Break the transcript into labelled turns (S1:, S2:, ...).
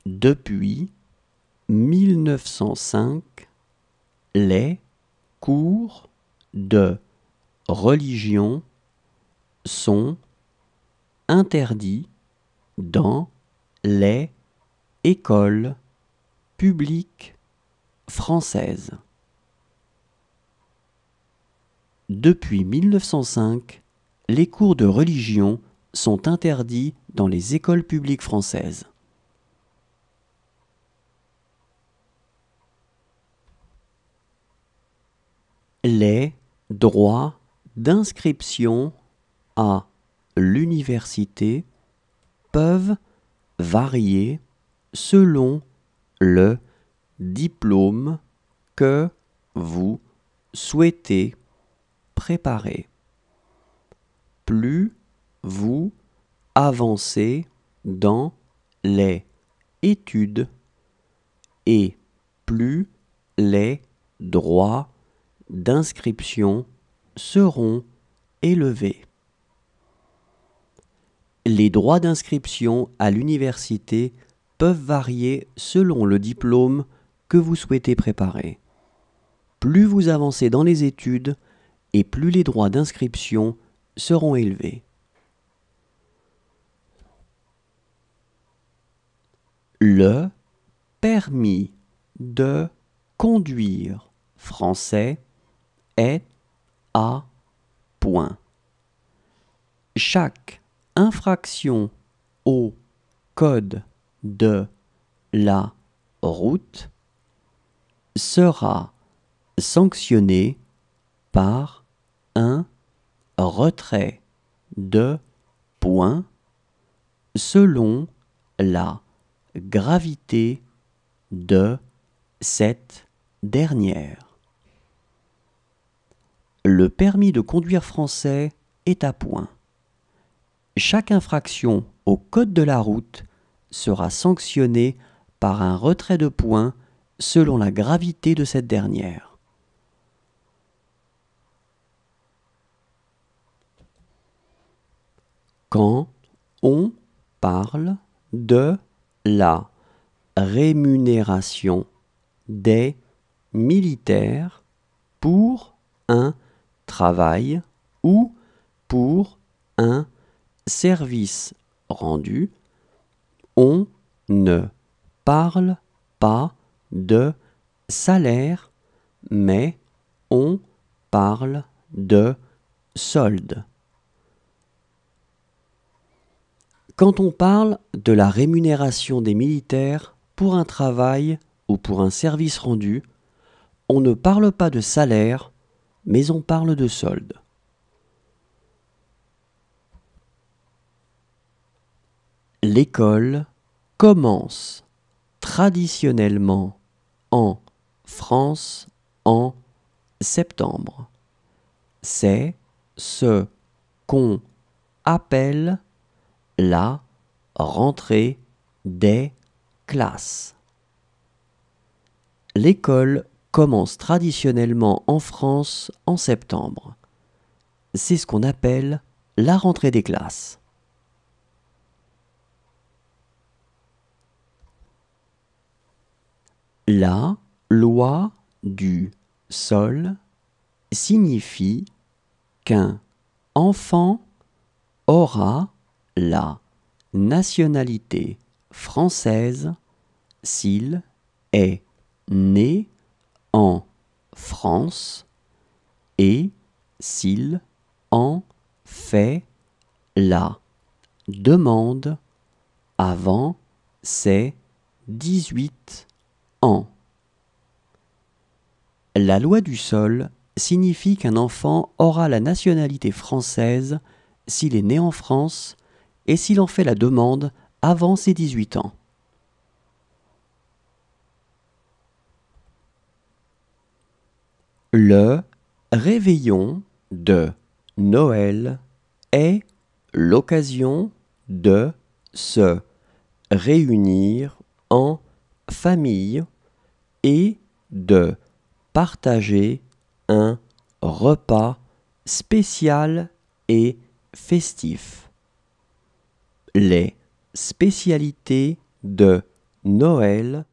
S1: Depuis 1905, les cours de religion sont interdits dans les écoles publiques françaises. Depuis 1905, les cours de religion sont interdits dans les écoles publiques françaises. Les droits d'inscription à l'université peuvent varier selon le diplôme que vous souhaitez préparer. Plus vous avancez dans les études et plus les droits d'inscription seront élevés. Les droits d'inscription à l'université peuvent varier selon le diplôme que vous souhaitez préparer. Plus vous avancez dans les études et plus les droits d'inscription seront élevés. Le permis de conduire français est à points. Chaque infraction au code de la route sera sanctionnée par un retrait de points selon la gravité de cette dernière. Le permis de conduire français est à points. Chaque infraction au code de la route sera sanctionnée par un retrait de points selon la gravité de cette dernière. Quand on parle de la rémunération des militaires pour un travail ou pour un service rendu, on ne parle pas de salaire, mais on parle de solde. Quand on parle de la rémunération des militaires pour un travail ou pour un service rendu, on ne parle pas de salaire, mais on parle de solde. L'école commence traditionnellement en France en septembre. C'est ce qu'on appelle la rentrée des classes. L'école commence traditionnellement en France en septembre. C'est ce qu'on appelle la rentrée des classes. La loi du sol signifie qu'un enfant aura la nationalité française s'il est né en France et s'il en fait la demande avant ses 18 ans. La loi du sol signifie qu'un enfant aura la nationalité française s'il est né en France et s'il en fait la demande avant ses 18 ans. Le réveillon de Noël est l'occasion de se réunir en famille et de partager un repas spécial et festif. Les spécialités de Noël